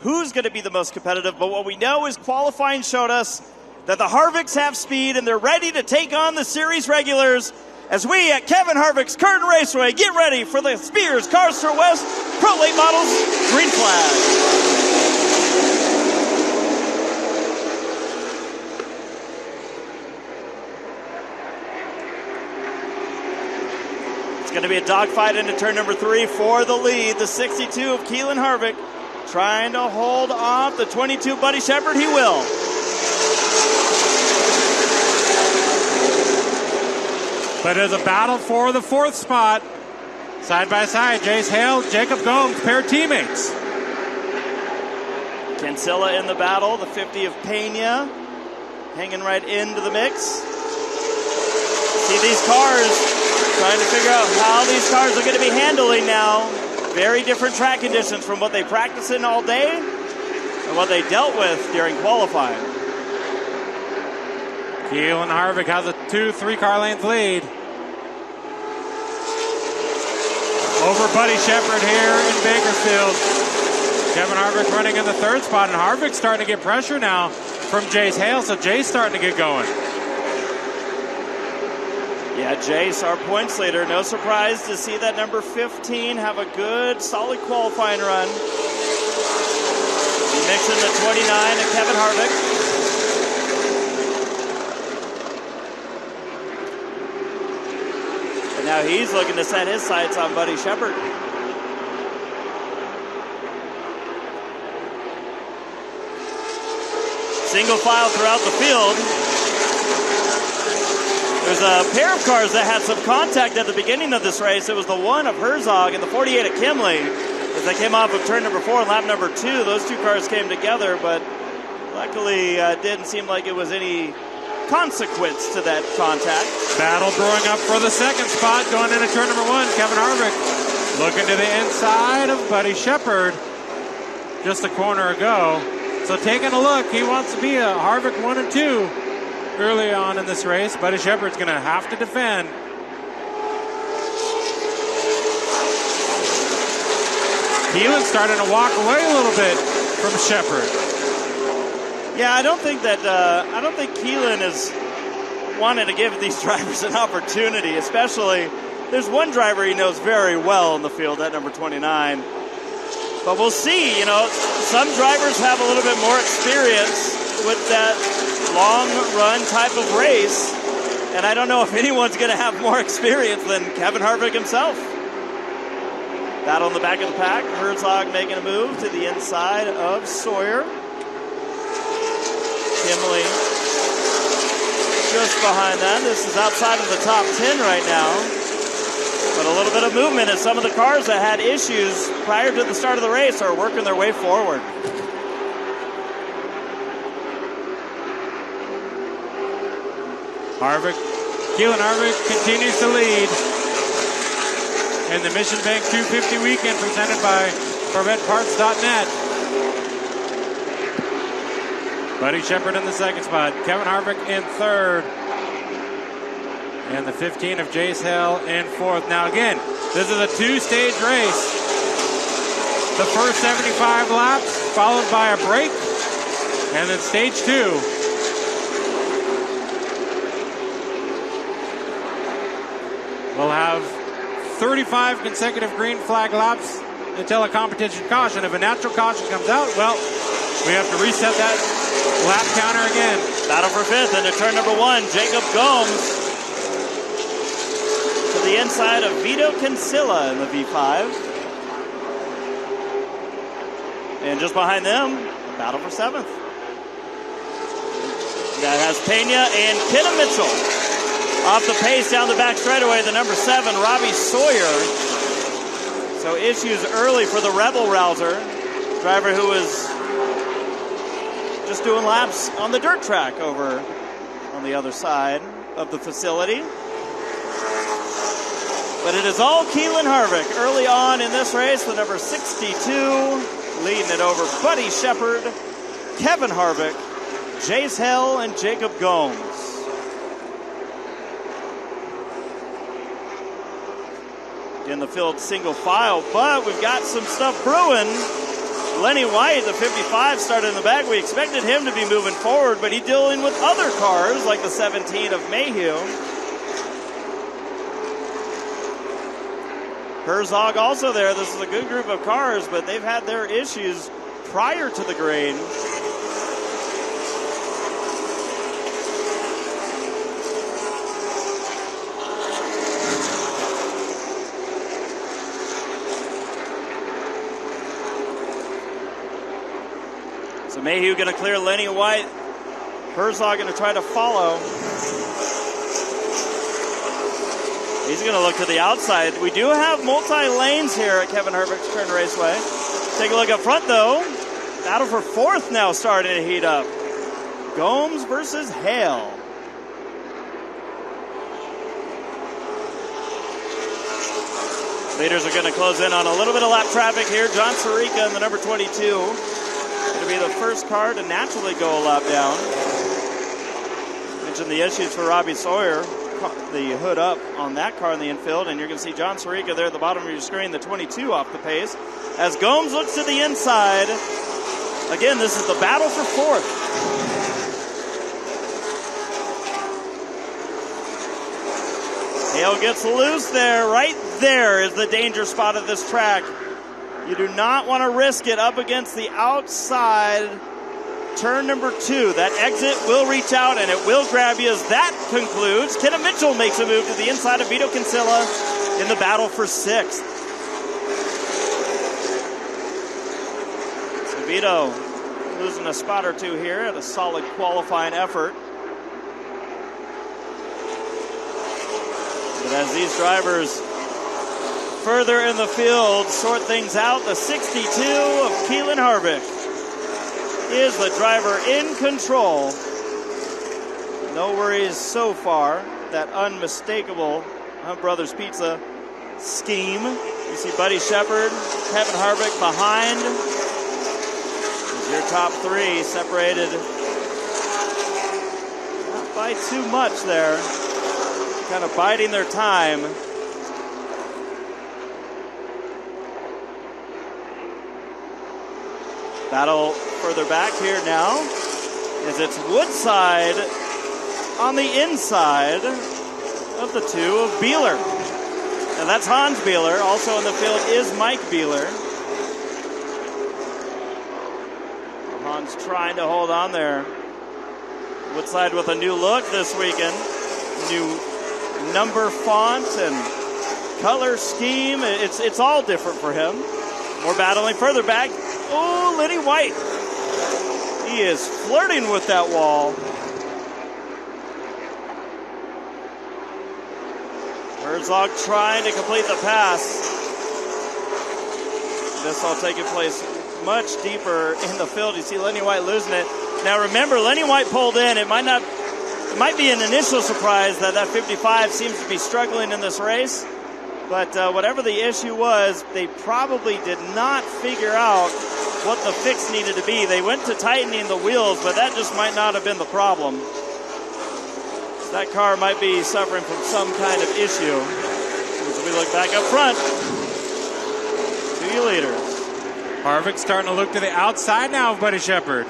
who's going to be the most competitive, but what we know is qualifying showed us that the Harvicks have speed and they're ready to take on the series regulars as we at Kevin Harvick's Kern Raceway get ready for the Spears Cars for West Pro Late Models Green Flag. It's going to be a dogfight into turn number 3 for the lead. The 62 of Keelan Harvick trying to hold off the 22 Buddy Shepard. He will. But it is a battle for the 4th spot. Side by side, Jace Hale, Jacob Gomes, pair teammates. Cancilla in the battle, the 50 of Pena hanging right into the mix. See these cars, trying to figure out how these cars are going to be handling now. Very different track conditions from what they practice in all day and what they dealt with during qualifying. Keelan Harvick has a 2-3 car length lead over Buddy Shepard here in Bakersfield. Kevin Harvick running in the 3rd spot, and Harvick's starting to get pressure now from Jace Hale, so Jace starting to get going. Yeah, Jace, our points leader. No surprise to see that number 15 have a good, solid qualifying run. You mentioned the 29 of Kevin Harvick. And now he's looking to set his sights on Buddy Shepard. Single file throughout the field. There's a pair of cars that had some contact at the beginning of this race. It was the 1 of Herzog and the 48 of Kimley. As they came off of turn number 4 and lap number 2, those two cars came together, but luckily it didn't seem like it was any consequence to that contact. Battle brewing up for the 2nd spot going into turn number 1. Kevin Harvick looking to the inside of Buddy Shepard just a corner ago. So taking a look, he wants to be a Harvick 1 and 2 early on in this race. Buddy Shepard's going to have to defend. Keelan's starting to walk away a little bit from Shepard. Yeah, I don't think Keelan is wanting to give these drivers an opportunity, especially there's one driver he knows very well in the field, that number 29. But we'll see, some drivers have a little bit more experience with that long run type of race, and I don't know if anyone's going to have more experience than Kevin Harvick himself. Battle in the back of the pack. Herzog making a move to the inside of Sawyer. Kimley just behind that. This is outside of the top 10 right now. But a little bit of movement as some of the cars that had issues prior to the start of the race are working their way forward. Keelan Harvick continues to lead in the Mission Bank 250 weekend presented by CorvetteParts.net. Buddy Shepard in the 2nd spot. Kevin Harvick in 3rd. And the 15 of Jace Hale in 4th. Now again, this is a 2-stage race. The first 75 laps followed by a break. And then stage 2. We'll have 35 consecutive green flag laps until a competition caution. If a natural caution comes out, well, we have to reset that lap counter again. Battle for 5th into turn number 1. Jacob Gomes to the inside of Vito Cancilla in the V5. And just behind them, battle for 7th. That has Pena and Kenna Mitchell. Off the pace down the back straightaway, the number 7, Robbie Sawyer. So issues early for the Rebel Rouser, driver who was just doing laps on the dirt track over on the other side of the facility. But it is all Keelan Harvick early on in this race, the number 62, leading it over Buddy Shepard, Kevin Harvick, Jace Hale, and Jacob Gomes. In the field single file, but we've got some stuff brewing Lenny White, the 55, started in the back. We expected him to be moving forward, but he's dealing with other cars like the 17 of Mayhew. Herzog also there. This is a good group of cars, but they've had their issues prior to the green. So Mayhew going to clear Lenny White. Herzog going to try to follow. He's going to look to the outside. We do have multi-lanes here at Kevin Harvick's Kern Raceway. Take a look up front, though. Battle for fourth now starting to heat up. Gomes versus Hale. Leaders are going to close in on a little bit of lap traffic here. John Sirica in the number 22. Going to be the first car to naturally go a lap down. Mentioned the issues for Robbie Sawyer. The hood up on that car in the infield, and you're going to see John Sirica there at the bottom of your screen, the 22 off the pace. As Gomes looks to the inside, again, this is the battle for fourth. Hale gets loose there. Right there is the danger spot of this track. You do not want to risk it up against the outside turn number 2. That exit will reach out and it will grab you as that concludes. Kenna Mitchell makes a move to the inside of Vito Kinsella in the battle for 6th. So Vito losing a spot or two here at a solid qualifying effort. But as these drivers further in the field sort things out, the 62 of Keelan Harvick is the driver in control. No worries so far. That unmistakable Hunt Brothers Pizza scheme. You see Buddy Shepard, Kevin Harvick behind. Your top 3 separated not by too much there. Kind of biding their time. Battle further back here now as it's Woodside on the inside of the 2 of Beeler. And that's Hans Beeler. Also in the field is Mike Beeler. Hans trying to hold on there. Woodside with a new look this weekend. New number font and color scheme. It's all different for him. More battling further back. Oh, Lenny White. He is flirting with that wall. Herzog trying to complete the pass. This all taking place much deeper in the field. You see Lenny White losing it. Now remember, Lenny White pulled in. It might be an initial surprise that 55 seems to be struggling in this race. But whatever the issue was, they probably did not figure out what the fix needed to be. They went to tightening the wheels, but that just might not have been the problem. That car might be suffering from some kind of issue. As we look back up front, 2 leaders. Harvick starting to look to the outside now of Buddy Shepard.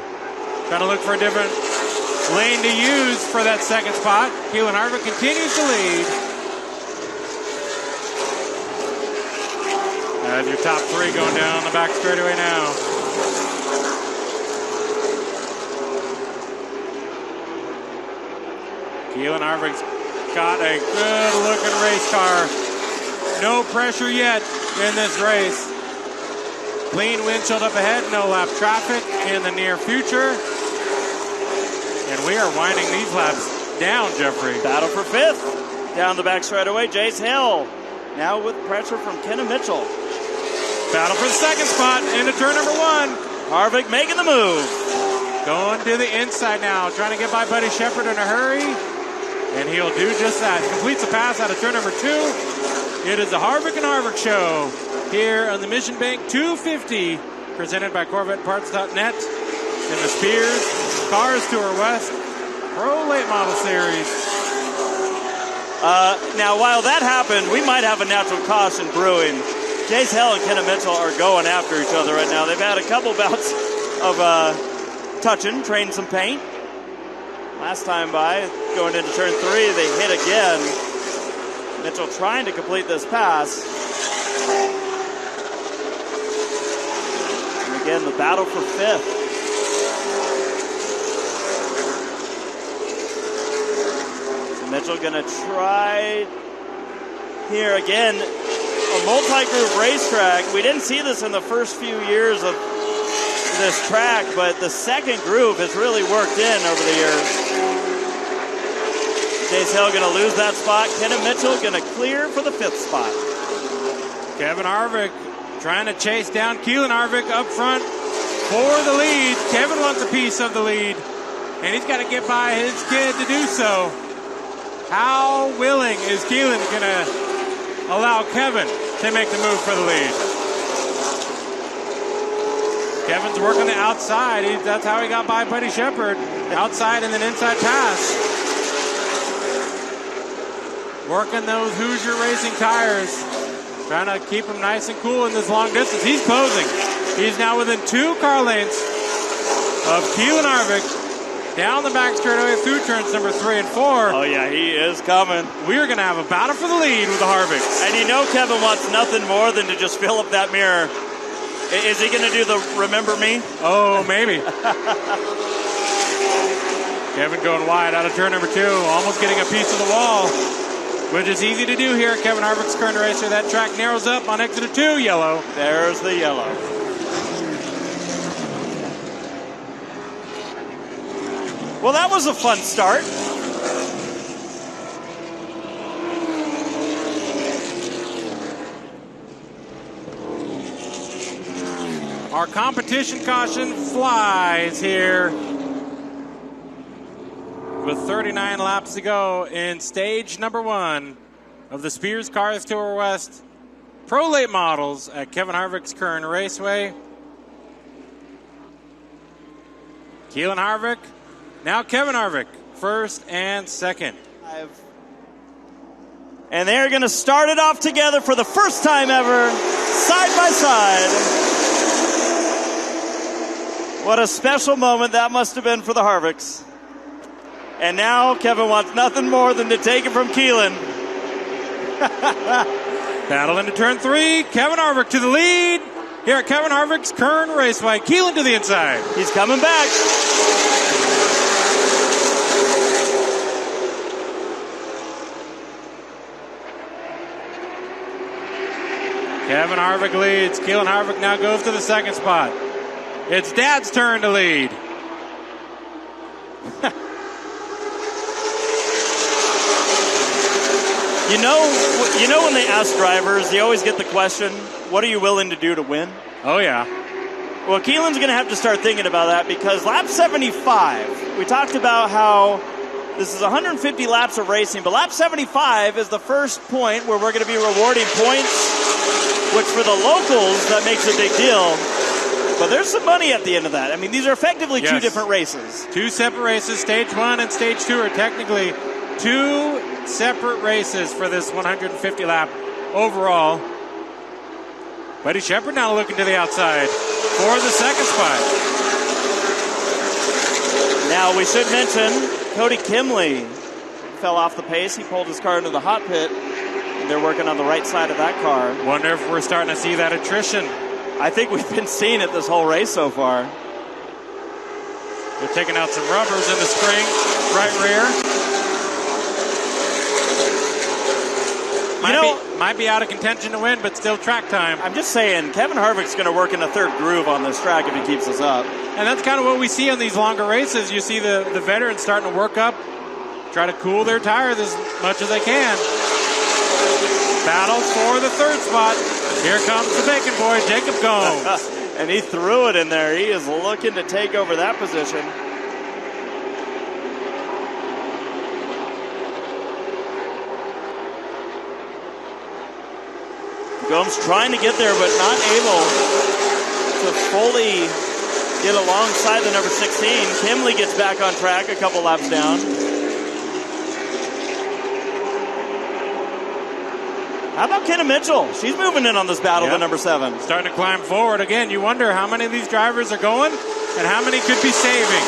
Trying to look for a different lane to use for that second spot. Keelan Harvick continues to lead. As your top 3 going down the back straightaway now. Keelan Harvick's got a good-looking race car. No pressure yet in this race. Clean windshield up ahead, no lap traffic in the near future. And we are winding these laps down, Jeffrey. Battle for 5th. Down the back straightaway, Jace Hill. Now with pressure from Kenna Mitchell. Battle for the second spot into turn number 1. Harvick making the move. Going to the inside now, trying to get by Buddy Shepard in a hurry. And he'll do just that. Completes the pass out of turn number 2. It is the Harvick and Harvick show here on the Mission Bank 250, presented by CorvetteParts.net in the Spears Cars Tour West Pro Late Model Series. Now, while that happened, we might have a natural caution brewing. Jace Hell and Kenna Mitchell are going after each other right now. They've had a couple bouts of touching, trading some paint. Last time by, going into turn 3, they hit again. Mitchell trying to complete this pass. And again, the battle for 5th. So Mitchell gonna try here again. A multi-groove racetrack. We didn't see this in the first few years of this track, but the second groove has really worked in over the years. Jace Hill going to lose that spot. Kenna Mitchell going to clear for the 5th spot. Kevin Harvick trying to chase down Keelan Harvick up front for the lead. Kevin wants a piece of the lead, and he's got to get by his kid to do so. How willing is Keelan going to allow Kevin to make the move for the lead? Kevin's working the outside. That's how he got by Buddy Shepard. Outside and then inside pass. Working those Hoosier Racing tires. Trying to keep him nice and cool in this long distance. He's closing. He's now within 2 car lengths of Keelan Harvick. Down the back straightaway through turns number 3 and 4. Oh, yeah, he is coming. We're going to have a battle for the lead with the Harvicks. And you know Kevin wants nothing more than to just fill up that mirror. Is he going to do the remember me? Oh, maybe. Kevin going wide out of turn number 2, almost getting a piece of the wall, which is easy to do here at Kevin Harvick's Kern Raceway. That track narrows up on exit of 2, yellow. There's the yellow. Well, that was a fun start. Our competition caution flies here with 39 laps to go in stage number 1 of the Spears Cars Tour West Pro Late Models at Kevin Harvick's Kern Raceway. Keelan Harvick, now Kevin Harvick, 1st and 2nd. And they're going to start it off together for the first time ever, side by side. What a special moment that must have been for the Harvicks. And now Kevin wants nothing more than to take it from Keelan. Battle into turn 3. Kevin Harvick to the lead here at Kevin Harvick's Kern Raceway. Keelan to the inside. He's coming back. Kevin Harvick leads. Keelan Harvick now goes to the 2nd spot. It's Dad's turn to lead. You know when they ask drivers, they always get the question, what are you willing to do to win? Oh, yeah. Well, Keelan's going to have to start thinking about that because lap 75, we talked about how this is 150 laps of racing, but lap 75 is the first point where we're going to be rewarding points, which for the locals, that makes a big deal. But there's some money at the end of that. I mean, these are effectively 2 different races. 2 separate races. Stage 1 and Stage 2 are technically 2 separate races for this 150 lap overall. Buddy Shepard now looking to the outside for the 2nd spot. Now we should mention Cody Kimley fell off the pace. He pulled his car into the hot pit. And they're working on the right side of that car. Wonder if we're starting to see that attrition. I think we've been seeing it this whole race so far. They're taking out some rubbers in the spring, right rear. Might be out of contention to win, but still track time. I'm just saying, Kevin Harvick's going to work in a 3rd groove on this track if he keeps us up. And that's kind of what we see on these longer races. You see the veterans starting to work up, try to cool their tires as much as they can. Battles for the 3rd spot. Here comes the bacon boy, Jacob Gomes. And he threw it in there. He is looking to take over that position. Gomes trying to get there, but not able to fully get alongside the number 16. Kimley gets back on track a couple laps down. How about Kenna Mitchell? She's moving in on this battle to number 7. Starting to climb forward. Again, you wonder how many of these drivers are going and how many could be saving.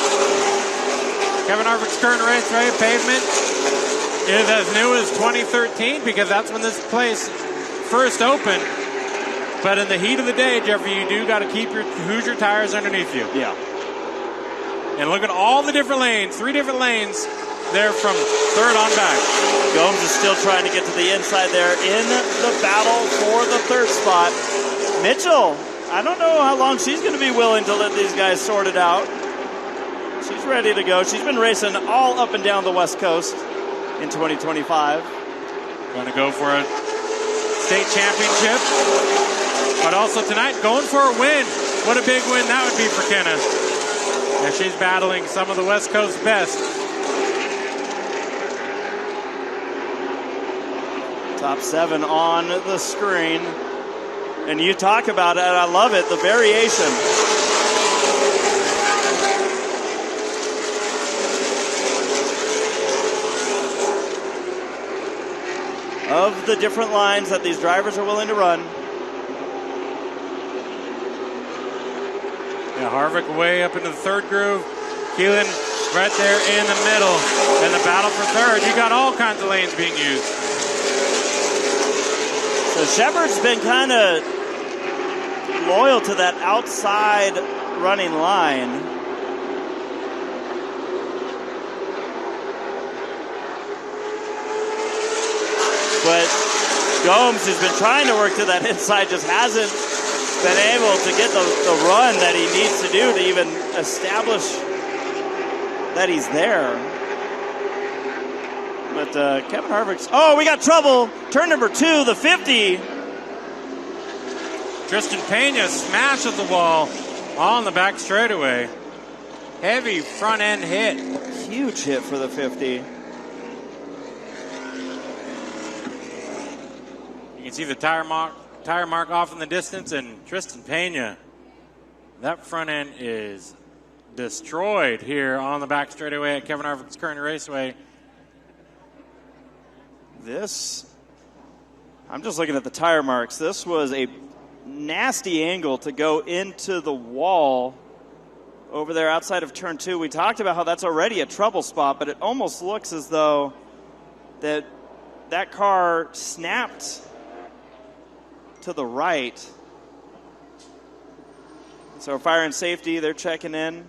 Kevin Harvick's Kern Raceway pavement is as new as 2013 because that's when this place first opened. But in the heat of the day, Jeffrey, you do got to keep your Hoosier tires underneath you. Yeah. And look at all the different lanes, 3 different lanes there from third on back. Gomes is still trying to get to the inside there in the battle for the third spot. Mitchell, I don't know how long she's going to be willing to let these guys sort it out. She's ready to go. She's been racing all up and down the West Coast in 2025. Going to go for a state championship. But also tonight, going for a win. What a big win that would be for Kenna. As she's battling some of the West Coast best. Top 7 on the screen. And you talk about it, and I love it, the variation. Of the different lines that these drivers are willing to run. Yeah, Harvick way up into the third groove. Keelan right there in the middle. And the battle for third. You got all kinds of lanes being used. So Shepard's been kind of loyal to that outside running line. But Gomes, who's been trying to work to that inside, just hasn't been able to get the run that he needs to do to even establish that he's there. But Kevin Harvick's... Oh, we got trouble. Turn number 2, the 50. Tristan Pena smashes the wall on the back straightaway. Heavy front end hit. Huge hit for the 50. You can see the tire mark off in the distance, and Tristan Pena, that front end is destroyed here on the back straightaway at Kevin Harvick's Kern Raceway. I'm just looking at the tire marks. This was a nasty angle to go into the wall over there outside of turn 2. We talked about how that's already a trouble spot, but it almost looks as though that car snapped to the right. So fire and safety, they're checking in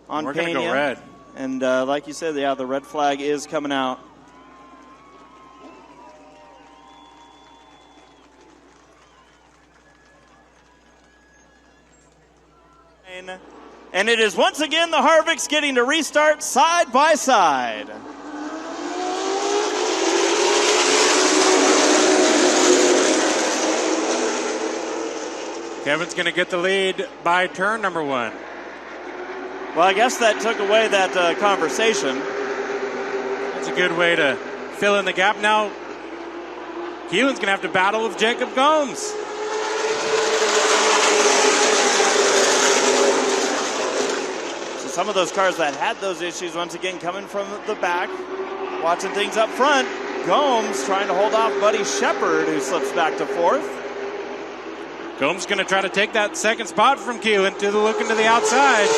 on We're Pena. going to go red. And like you said, yeah, the red flag is coming out. And it is once again the Harvicks getting to restart side by side. Kevin's going to get the lead by turn number 1. Well, I guess that took away that conversation. That's a good way to fill in the gap. Now, Keelan's going to have to battle with Jacob Gomes. So some of those cars that had those issues, once again, coming from the back, watching things up front. Gomes trying to hold off Buddy Shepard, who slips back to 4th. Gomes going to try to take that second spot from Keelan to the look into the outside.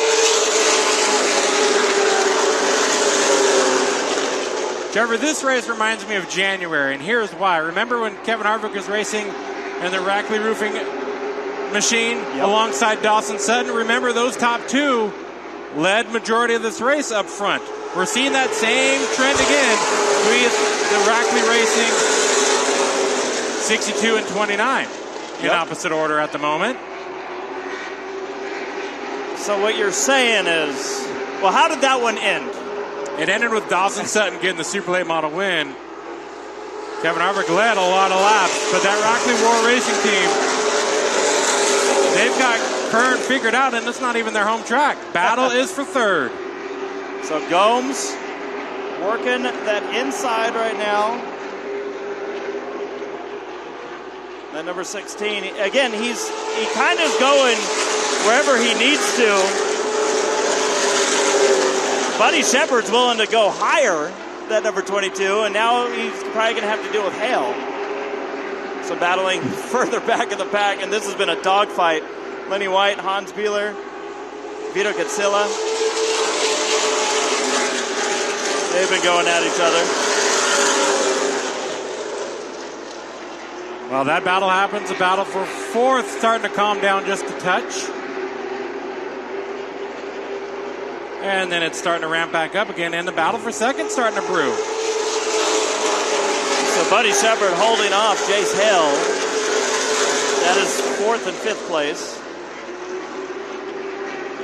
Trevor, this race reminds me of January, and here's why. Remember when Kevin Harvick was racing in the Rackley Roofing machine alongside Dawson Sutton? Remember those top 2 led majority of this race up front. We're seeing that same trend again with the Rackley Racing 62 and 29 in opposite order at the moment. So what you're saying is, well, how did that one end? It ended with Dawson Sutton getting the Super Late Model win. Kevin Harvick led a lot of laps, but that Rackley War Racing team, they've got Kern figured out, and it's not even their home track. Battle is for third. So Gomes working that inside right now. That number 16. Again, he kind of going wherever he needs to. Buddy Shepard's willing to go higher. that number 22, and now he's probably going to have to deal with Hale. So battling further back in the pack, and this has been a dogfight. Lenny White, Hans Bieler, Vito Katsila. They've been going at each other. Well, that battle happens. A battle for fourth starting to calm down just a touch. And then it's starting to ramp back up again, and the battle for second starting to brew. So Buddy Shepard holding off Jace Hale. That is fourth and fifth place.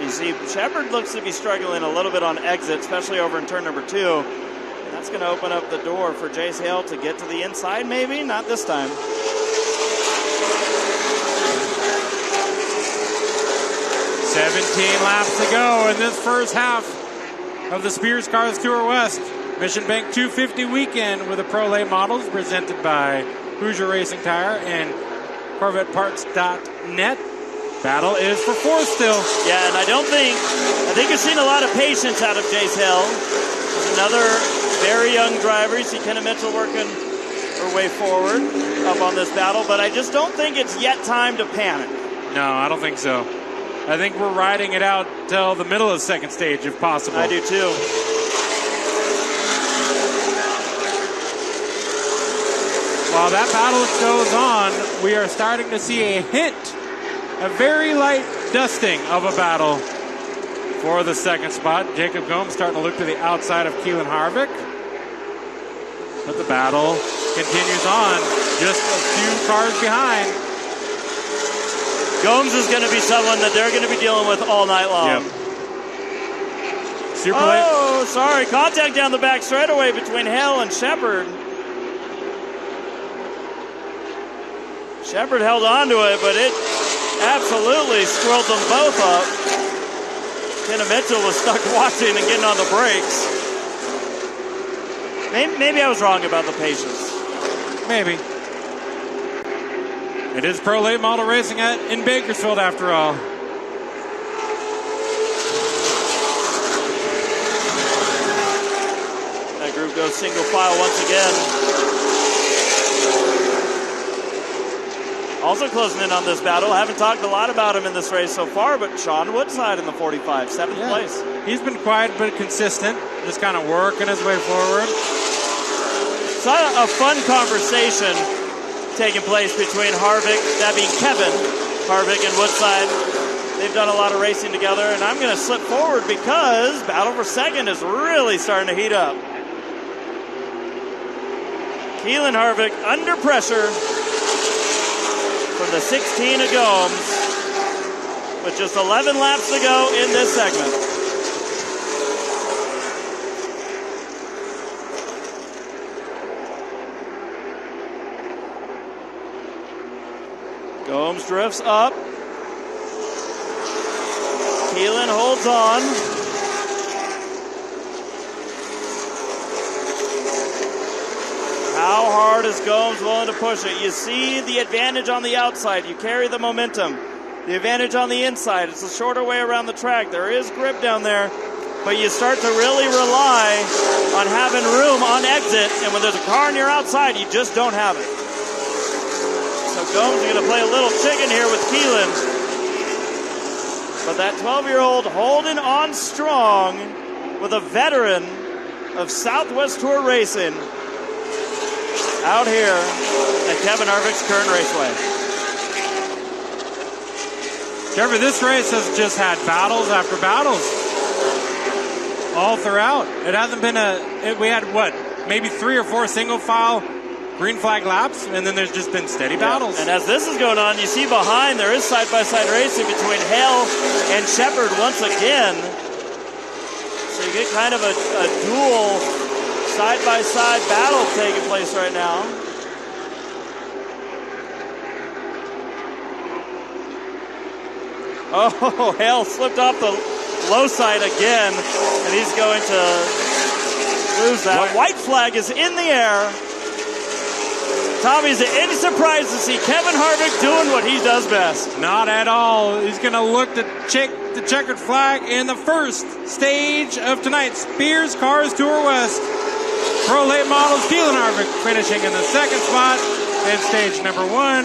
You see, Shepard looks to be struggling a little bit on exit, especially over in turn number 2. And that's going to open up the door for Jace Hale to get to the inside, maybe? Not this time. "17 laps to go in this first half of the Spears Cars Tour West Mission Bank 250 weekend with the Pro Late models presented by Hoosier Racing Tire and CorvetteParts.net. Battle is for fourth still. Yeah, and I think you're seeing a lot of patience out of Jace Hale. He's another very young driver. You see Kenna Mitchell working her way forward up on this battle, but I just don't think it's yet time to panic. No, I don't think so. I think we're riding it out till the middle of the second stage if possible. I do too. While that battle goes on, we are starting to see a hint, a very light dusting of a battle for the second spot. Jacob Gomes starting to look to the outside of Keelan Harvick. But the battle continues on, just a few cars behind. Gomes is going to be someone that they're going to be dealing with all night long. Yep. Super late. Oh, sorry. Contact down the back straightaway between Hale and Shepard. Shepard held on to it, but it absolutely squirreled them both up. Kenna Mitchell was stuck watching and getting on the brakes. Maybe I was wrong about the patience. Maybe. It is Pro Late Model Racing in Bakersfield after all. That group goes single file once again. Also closing in on this battle. I haven't talked a lot about him in this race so far, but Sean Woodside in the 45, seventh place. He's been quiet but consistent, just kind of working his way forward. Saw a fun conversation taking place between Harvick, that being Kevin Harvick and Woodside. They've done a lot of racing together, and I'm going to slip forward because battle for second is really starting to heat up. Keelan Harvick under pressure from the 16 of Gomes with just 11 laps to go in this segment. Gomes drifts up. Keelan holds on. How hard is Gomes willing to push it? You see the advantage on the outside. You carry the momentum. The advantage on the inside. It's a shorter way around the track. There is grip down there, but you start to really rely on having room on exit, and when there's a car on your outside, you just don't have it. So Gomes is going to play a little chicken here with Keelan. But that 12-year-old holding on strong with a veteran of Southwest Tour Racing out here at Kevin Harvick's Kern Raceway. Trevor, this race has just had battles after battles all throughout. It hasn't been we had maybe 3 or 4 single file green flag laps, and then there's just been steady battles. And as this is going on, you see behind there is side-by-side racing between Hale and Shepard once again. So you get kind of a dual side-by-side battle taking place right now. Oh, Hale slipped off the low side again, and he's going to lose that. White flag is in the air. Tommy, is it any surprise to see Kevin Harvick doing what he does best? Not at all. He's going to look to check the checkered flag in the first stage of tonight's Spears Cars Tour West. Pro Late Models, Keelan Harvick finishing in the second spot in stage number 1.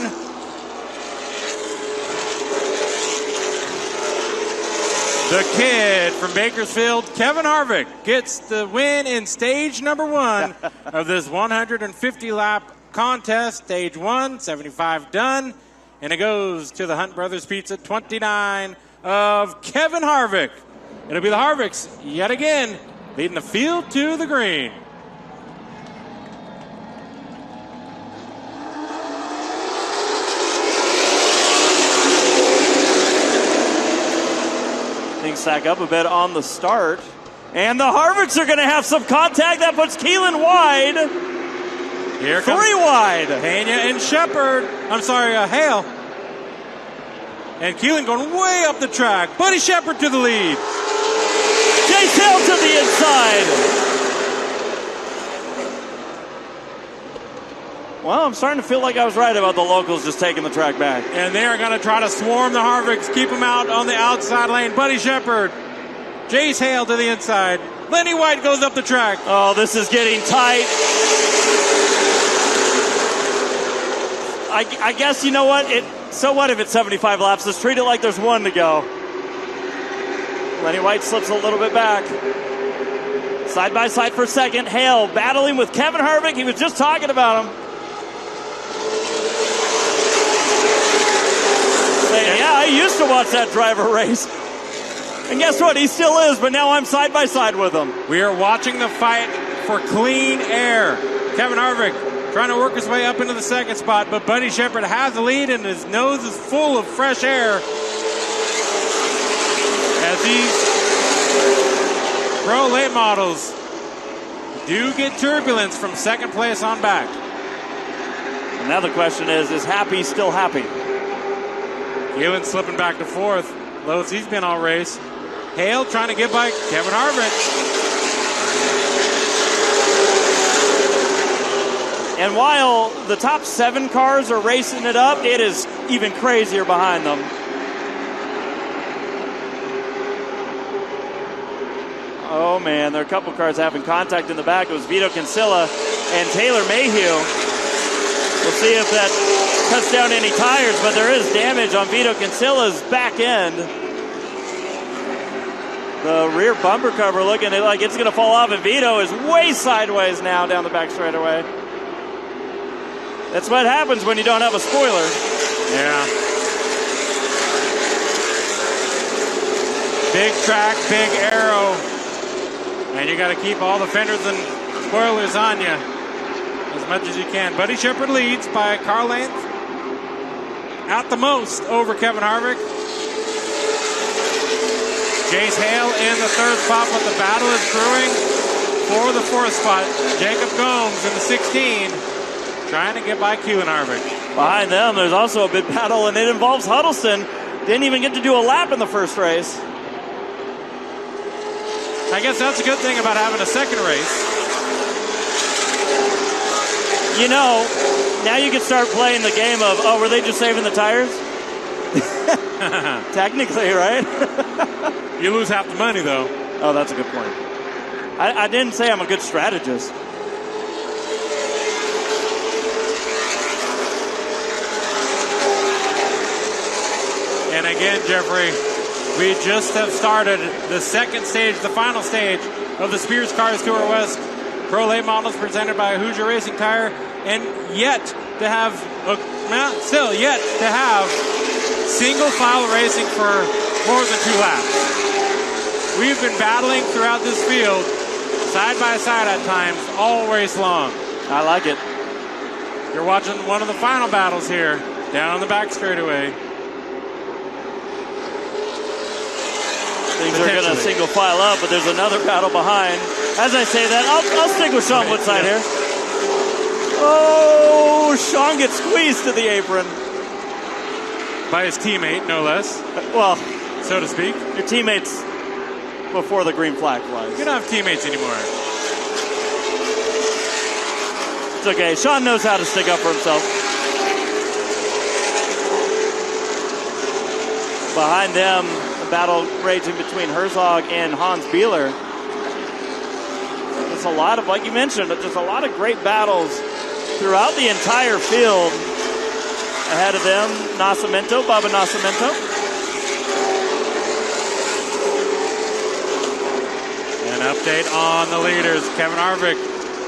The kid from Bakersfield, Kevin Harvick, gets the win in stage number 1 of this 150-lap contest. Stage 1, 75 done. And it goes to the Hunt Brothers Pizza 29 of Kevin Harvick. It'll be the Harvicks yet again, leading the field to the green. Things stack up a bit on the start. And the Harvicks are going to have some contact. That puts Keelan wide. Here comes 3 wide. Pena and Shepard. Hale. And Keelan going way up the track. Buddy Shepard to the lead. Chase Hill to the inside. Well, I'm starting to feel like I was right about the locals just taking the track back. And they are going to try to swarm the Harvicks, keep them out on the outside lane. Buddy Shepard, Jace Hale to the inside. Lenny White goes up the track. Oh, this is getting tight. I guess, you know what? So what if it's 75 laps? Let's treat it like there's 1 to go. Lenny White slips a little bit back. Side by side for second. Hale battling with Kevin Harvick. He was just talking about him. Yeah, I used to watch that driver race. And guess what? He still is, but now I'm side by side with him. We are watching the fight for clean air. Kevin Harvick trying to work his way up into the second spot, but Buddy Shepard has the lead and his nose is full of fresh air as these Pro Late Models do get turbulence from second place on back. And now the question is Happy still happy? Keelan slipping back to 4th. Lowe's, he's been all race. Hale trying to get by Kevin Harvick. And while the top 7 cars are racing it up, it is even crazier behind them. Oh, man, there are a couple cars having contact in the back. It was Vito Kinsella and Taylor Mayhew. We'll see if that cuts down any tires, but there is damage on Vito Kinsella's back end. The rear bumper cover looking like it's going to fall off, and Vito is way sideways now down the back straightaway. That's what happens when you don't have a spoiler. Yeah. Big track, big arrow. And you got to keep all the fenders and spoilers on you as much as you can. Buddy Shepard leads by a car length at the most over Kevin Harvick. Jace Hale in the 3rd spot, but the battle is brewing for the 4th spot. Jacob Gomes in the 16. Trying to get by Keelan Harvick. Behind them, there's also a big battle, and it involves Huddleston. Didn't even get to do a lap in the first race. I guess that's a good thing about having a second race. You know, now you can start playing the game of, oh, were they just saving the tires? Technically, right? You lose half the money, though. Oh, that's a good point. I didn't say I'm a good strategist. And again, Jeffrey, we just have started the second stage, the final stage of the Spears Cars Tour West Pro Late Models presented by Hoosier Racing Tire, and yet to have single file racing for more than 2 laps. We've been battling throughout this field, side by side at times, all race long. I like it. You're watching one of the final battles here, down on the back straightaway. Things are going to single file up, but there's another battle behind. As I say that, I'll stick with Sean Woodside here. Oh, Sean gets squeezed to the apron. By his teammate, no less. Well, so to speak. Your teammates before the green flag flies. You don't have teammates anymore. It's okay. Sean knows how to stick up for himself. Behind them, the battle raging between Herzog and Hans Bieler. just a lot of, like you mentioned, just a lot of great battles throughout the entire field. Ahead of them, Bubba Nascimento. An update on the leaders. Kevin Harvick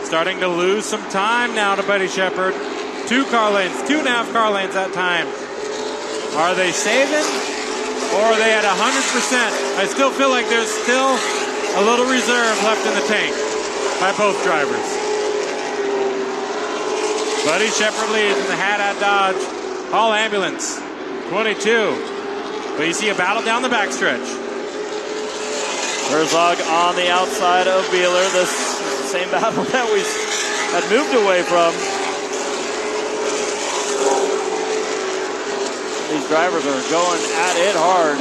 starting to lose some time now to Buddy Shepard. 2 car lanes, 2.5 car lanes that time. Are they saving or are they at 100%? I still feel like there's still a little reserve left in the tank by both drivers. Buddy Shepard leads in the Haddad Dodge Hall Ambulance, 22. But you see a battle down the backstretch. Herzog on the outside of Beeler. This is the same battle that we had moved away from. These drivers are going at it hard.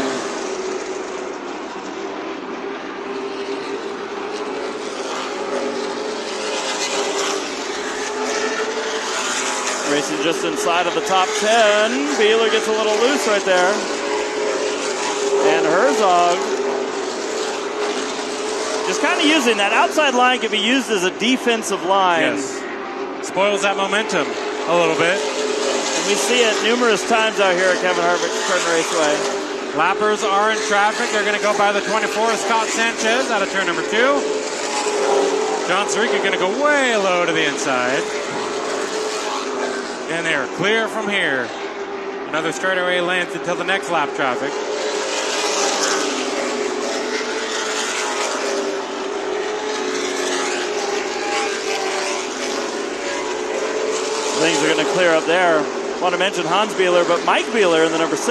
Racing just inside of the top 10. Beeler gets a little loose right there. And Herzog just kind of using that outside line, can be used as a defensive line. Yes. Spoils that momentum a little bit. And we see it numerous times out here at Kevin Harvick Kern Raceway. Lappers are in traffic. They're going to go by the 24, Scott Sanchez out of turn number 2. John Sirica going to go way low to the inside. And they are clear from here. Another straightaway length until the next lap traffic. Things are going to clear up there. I want to mention Hans Beeler, but Mike Beeler in the number 6.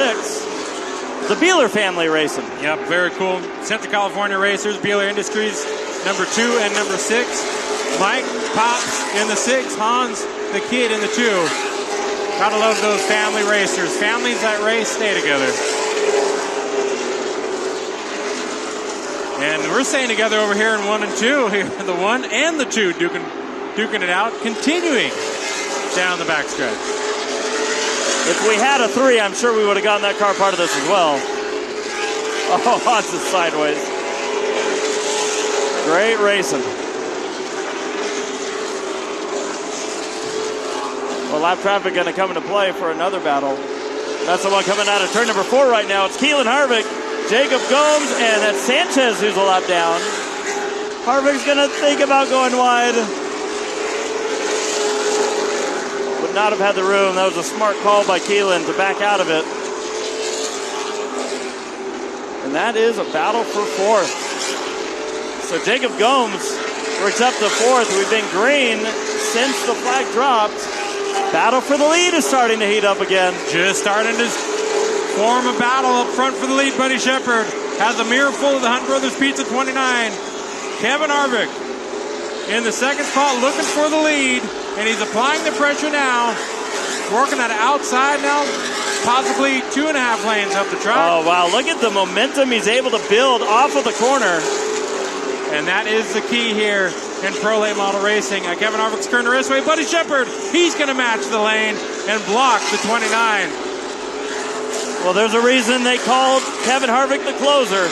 The Beeler family racing. Yep, very cool. Central California racers, Beeler Industries, number 2 and number 6. Mike Pops in the 6, Hans the kid in the 2. Gotta love those family racers. Families that race stay together. And we're staying together over here in 1 and 2. Here, the 1 and the 2 duking it out, continuing down the backstretch. If we had a 3, I'm sure we would have gotten that car part of this as well. Oh, Hans is sideways. Great racing. Well, lap traffic going to come into play for another battle. That's the one coming out of turn number 4 right now. It's Keelan Harvick, Jacob Gomes, and that's Sanchez who's a lap down. Harvick's going to think about going wide. Would not have had the room. That was a smart call by Keelan to back out of it. And that is a battle for 4th. So Jacob Gomes works up to 4th. We've been green since the flag dropped. Battle for the lead is starting to heat up again. Just starting to form a battle up front for the lead. Buddy Shepard has a mirror full of the Hunt Brothers Pizza 29. Kevin Harvick in the 2nd spot looking for the lead. And he's applying the pressure now. Working that outside now. Possibly 2.5 lanes up the track. Oh, wow. Look at the momentum he's able to build off of the corner. And that is the key here in Pro Late Model Racing. Kevin Harvick's Kern Raceway. Buddy Shepard, he's going to match the lane and block the 29. Well, there's a reason they called Kevin Harvick the closer.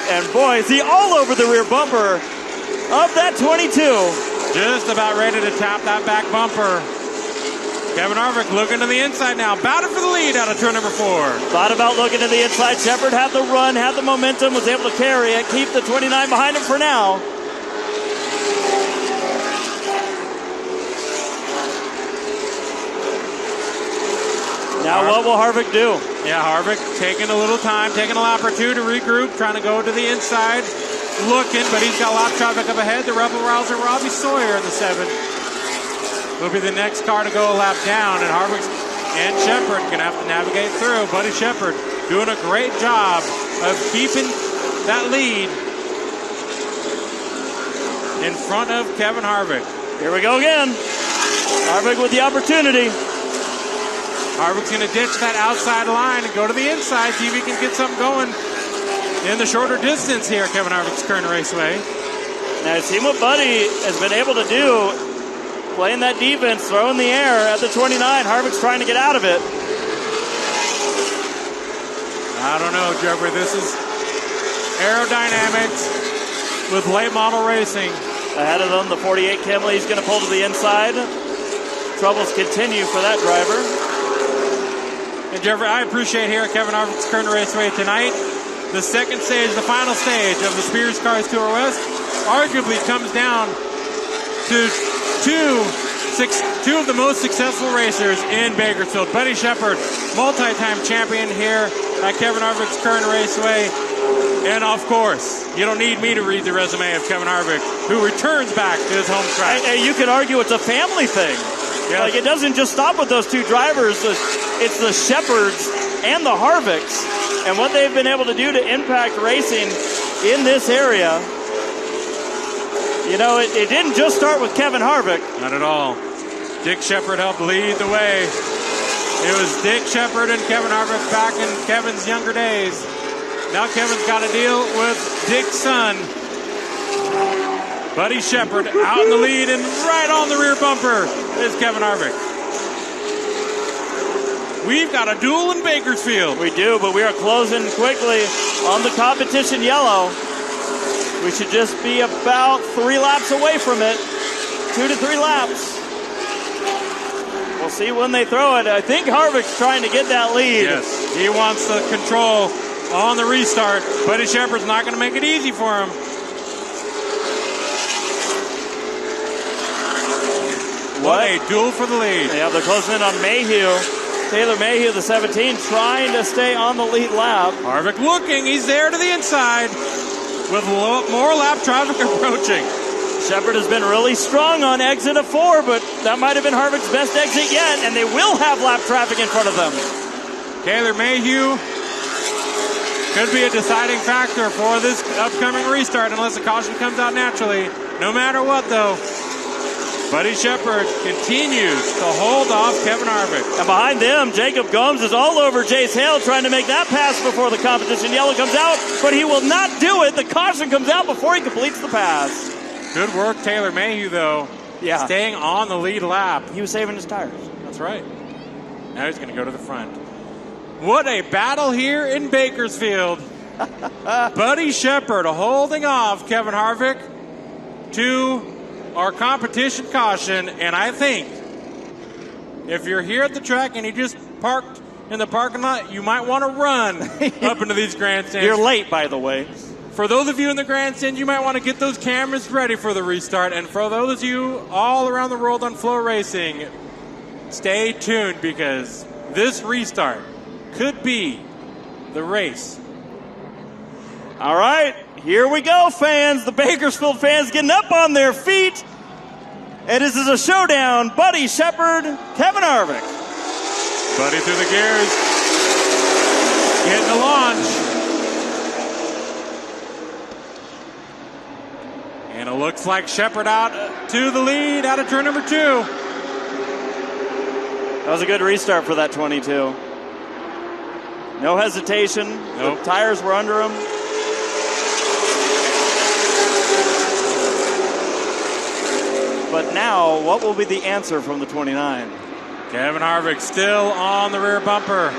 And boy, is he all over the rear bumper of that 22. Just about ready to tap that back bumper. Kevin Harvick looking to the inside now. Battle for the lead out of turn number 4. Thought about looking to the inside. Shepard had the run, had the momentum, was able to carry it, keep the 29 behind him for now. Now what will Harvick do? Yeah, Harvick taking a little time, taking a lap or 2 to regroup, trying to go to the inside. Looking, but he's got lap traffic up ahead. The Rebel Rouser, Robbie Sawyer in the 7. Will be the next car to go a lap down, and Harvick and Shepard gonna have to navigate through. Buddy Shepard doing a great job of keeping that lead in front of Kevin Harvick. Here we go again. Harvick with the opportunity. Harvick's gonna ditch that outside line and go to the inside, see if he can get something going in the shorter distance here, Kevin Harvick's Kern Raceway. Now, see what Buddy has been able to do, playing that defense, throwing the air at the 29. Harvick's trying to get out of it. I don't know, Jeffrey. This is aerodynamics with late model racing. Ahead of them, the 48 Kimley is going to pull to the inside. Troubles continue for that driver. And Jeffrey, I appreciate here at Kevin Harvick's Kern Raceway tonight, the second stage, the final stage of the Spears Cars Tour West, arguably comes down to two of the most successful racers in Bakersfield. Buddy Shepard, multi-time champion here at Kevin Harvick's Kern Raceway. And of course, you don't need me to read the resume of Kevin Harvick, who returns back to his home track. Hey, you could argue it's a family thing. Yes. Like, it doesn't just stop with those two drivers. It's the Shepards and the Harvicks. And what they've been able to do to impact racing in this area. You know, it didn't just start with Kevin Harvick. Not at all. Dick Shepard helped lead the way. It was Dick Shepard and Kevin Harvick back in Kevin's younger days. Now Kevin's got to deal with Dick's son, Buddy Shepard, out in the lead, and right on the rear bumper is Kevin Harvick. We've got a duel in Bakersfield. We do, but we are closing quickly on the competition yellow. We should just be about 3 laps away from it. 2 to 3 laps. We'll see when they throw it. I think Harvick's trying to get that lead. Yes, he wants the control on the restart. Buddy Shepard's not going to make it easy for him. What a duel for the lead. Yeah, they're closing in on Mayhew. Taylor Mayhew, the 17, trying to stay on the lead lap. Harvick looking. He's there to the inside with more lap traffic approaching. Shepard has been really strong on exit of 4, but that might have been Harvick's best exit yet, and they will have lap traffic in front of them. Taylor Mayhew could be a deciding factor for this upcoming restart unless the caution comes out naturally. No matter what, though, Buddy Shepard continues to hold off Kevin Harvick. And behind them, Jacob Gomes is all over Jace Hale trying to make that pass before the competition yellow comes out, but he will not do it. The caution comes out before he completes the pass. Good work, Taylor Mayhew, though. Yeah. Staying on the lead lap. He was saving his tires. That's right. Now he's going to go to the front. What a battle here in Bakersfield. Buddy Shepard holding off Kevin Harvick to our competition caution. And I think if you're here at the track and you just parked in the parking lot, you might want to run up into these grandstands. You're late, by the way. For those of you in the grandstand, you might want to get those cameras ready for the restart. And for those of you all around the world on FloRacing, stay tuned because this restart could be the race. All right, here we go, fans. The Bakersfield fans getting up on their feet. And this is a showdown. Buddy Shepard, Kevin Harvick. Buddy through the gears. Getting a launch. And it looks like Shepard out to the lead out of turn number 2. That was a good restart for that 22. No hesitation. Nope. The tires were under him. But now, what will be the answer from the 29? Kevin Harvick still on the rear bumper.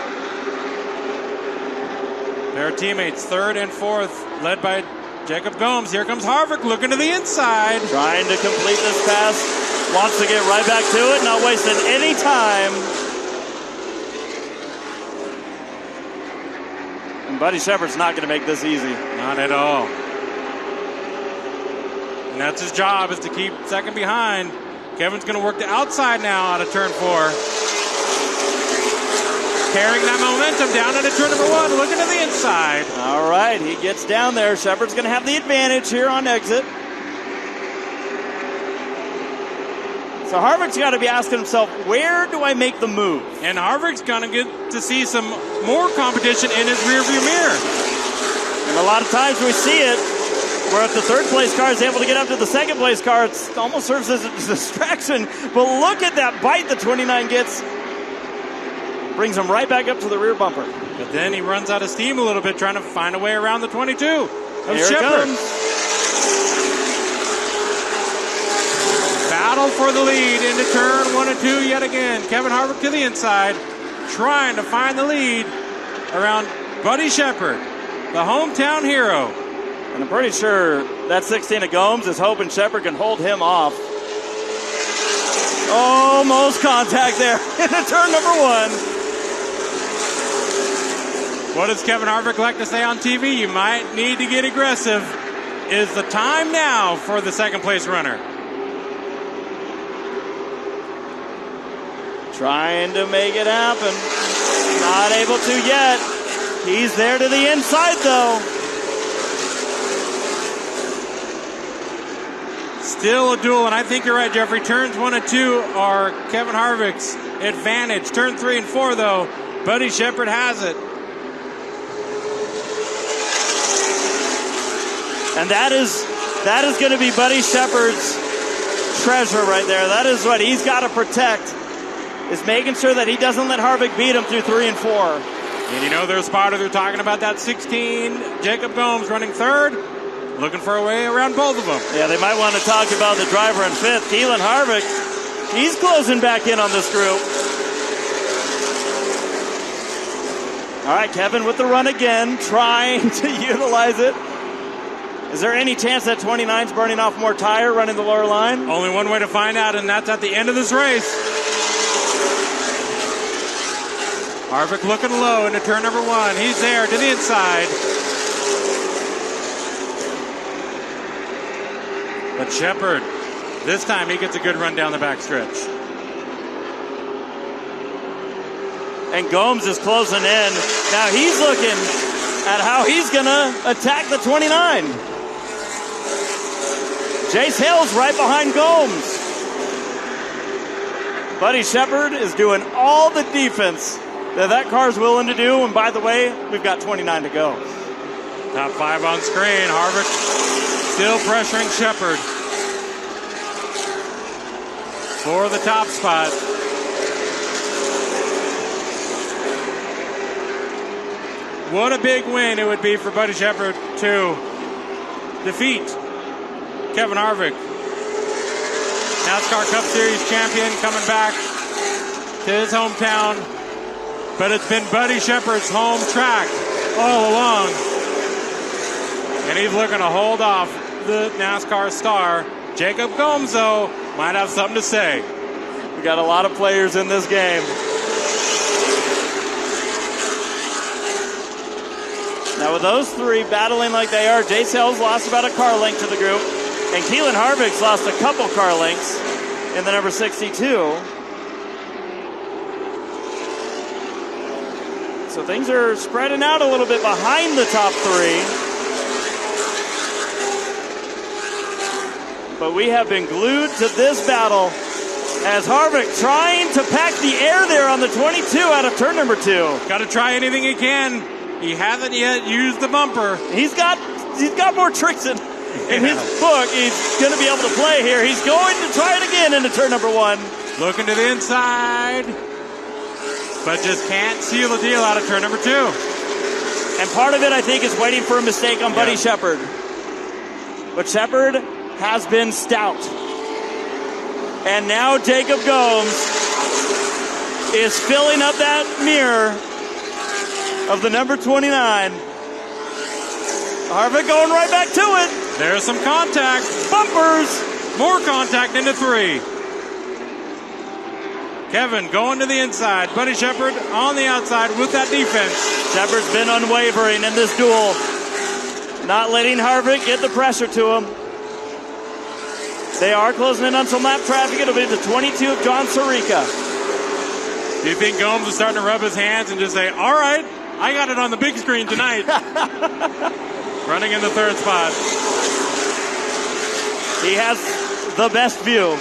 Their teammates, 3rd and 4th, led by Jacob Gomes. Here comes Harvick looking to the inside. Trying to complete this pass. Wants to get right back to it, not wasting any time. And Buddy Shepard's not going to make this easy. Not at all. And that's his job, is to keep second behind. Kevin's going to work the outside now out of turn 4. Carrying that momentum down into turn number 1, looking to the inside. All right, he gets down there. Shepard's going to have the advantage here on exit. So Harvick's got to be asking himself, where do I make the move? And Harvick's going to get to see some more competition in his rearview mirror. And a lot of times we see it, where if the 3rd place car is able to get up to the 2nd place car, it almost serves as a distraction. But look at that bite the 29 gets. Brings him right back up to the rear bumper. But then he runs out of steam a little bit trying to find a way around the 22 of Here Shepard. Battle for the lead into turn 1 and 2 yet again. Kevin Harvick to the inside, trying to find the lead around Buddy Shepard, the hometown hero And I'm pretty sure that 16 of Gomes is hoping Shepard can hold him off. Almost contact there into turn number 1. What does Kevin Harvick like to say on TV? You might need to get aggressive. Is the time now for the second place runner? Trying to make it happen. Not able to yet. He's there to the inside, though. Still a duel, and I think you're right, Jeffrey. Turns 1 and 2 are Kevin Harvick's advantage. Turn 3 and 4, though, Buddy Shepard has it. And that is going to be Buddy Shepard's treasure right there. That is what he's got to protect, is making sure that he doesn't let Harvick beat him through 3 and 4. And you know, there's spotters who are talking about that 16. Jacob Gomes running 3rd, looking for a way around both of them. Yeah, they might want to talk about the driver in 5th. Keelan Harvick, he's closing back in on this group. All right, Kevin with the run again, trying to utilize it. Is there any chance that 29's burning off more tire running the lower line? Only one way to find out, and that's at the end of this race. Harvick looking low into turn number 1. He's there to the inside. But Shepard, this time he gets a good run down the backstretch. And Gomes is closing in. Now he's looking at how he's going to attack the 29. Jace Hale's right behind Gomes. Buddy Shepard is doing all the defense that car's willing to do. And by the way, we've got 29 to go. Top 5 on screen. Harvick still pressuring Shepard for the top spot. What a big win it would be for Buddy Shepard to defeat Kevin Harvick, NASCAR Cup Series champion, coming back to his hometown. But it's been Buddy Shepard's home track all along. And he's looking to hold off the NASCAR star. Jacob Gomes, though, might have something to say. We got a lot of players in this game. Now with those 3 battling like they are, Jace Hale's lost about a car length to the group. And Keelan Harvick's lost a couple car lengths in the number 62. So things are spreading out a little bit behind the top 3. But we have been glued to this battle as Harvick trying to pack the air there on the 22 out of turn number 2. Got to try anything he can. He hasn't yet used the bumper. He's got more tricks in his book. He's going to be able to play here. He's going to try it again into turn number 1. Looking to the inside, but just can't seal the deal out of turn number 2. And part of it, I think, is waiting for a mistake on Buddy Shepard. But Shepard has been stout. And now Jacob Gomes is filling up that mirror of the number 29. Harvick going right back to it. There's some contact. Bumpers. More contact into 3. Kevin going to the inside. Buddy Shepard on the outside with that defense. Shepard's been unwavering in this duel. Not letting Harvick get the pressure to him. They are closing in on some lap traffic. It'll be the 22 of John Sirica. Do you think Gomes is starting to rub his hands and just say, all right, I got it on the big screen tonight. Running in the 3rd spot. He has the best view.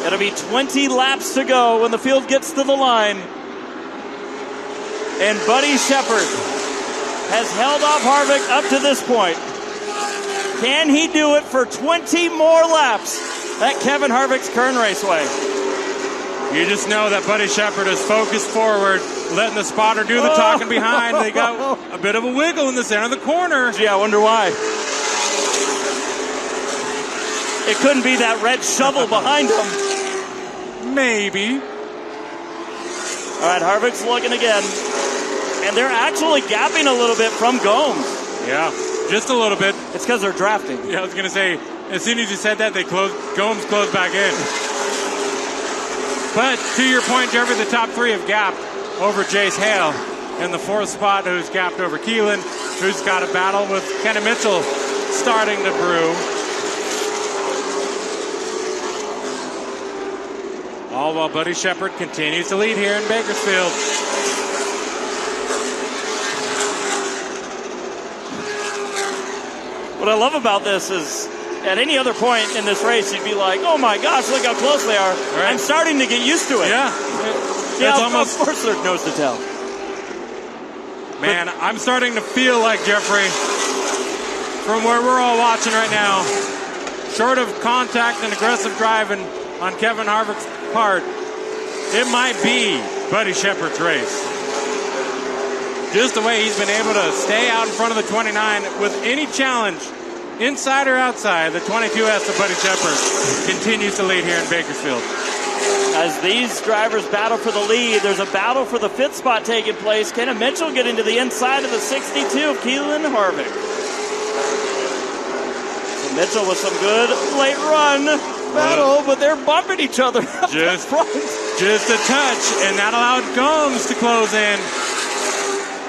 It'll be 20 laps to go when the field gets to the line. And Buddy Shepard has held off Harvick up to this point. Can he do it for 20 more laps at Kevin Harvick's Kern Raceway? You just know that Buddy Shepard is focused forward, letting the spotter do the talking behind. They got a bit of a wiggle in the center of the corner. Gee, I wonder why. It couldn't be that red shovel behind him. maybe. All right, Harvick's looking again. And they're actually gapping a little bit from Gomes. Yeah, just a little bit. It's because they're drafting. Yeah, I was going to say, as soon as you said that, Gomes closed back in. But to your point, Jeffrey, the top three have gapped over Jace Hale in the fourth spot, who's gapped over Keelan, who's got a battle with Kenny Mitchell starting to brew. All while Buddy Shepard continues to lead here in Bakersfield. What I love about this is at any other point in this race, you'd be like, oh my gosh, look how close they are. Right. I'm starting to get used to it. Yeah. Yeah, of course there's nose to tell. Man, I'm starting to feel like, Jeffrey, from where we're all watching right now, short of contact and aggressive driving on Kevin Harvick's part, it might be Buddy Shepard's race. Just the way he's been able to stay out in front of the 29 with any challenge, inside or outside, the 22S of Buddy Shepard continues to lead here in Bakersfield. As these drivers battle for the lead, there's a battle for the fifth spot taking place. Kenny Mitchell getting to the inside of the 62 of Keelan Harvick. So Mitchell with some good late run battle, but they're bumping each other up just a touch, and that allowed Gomes to close in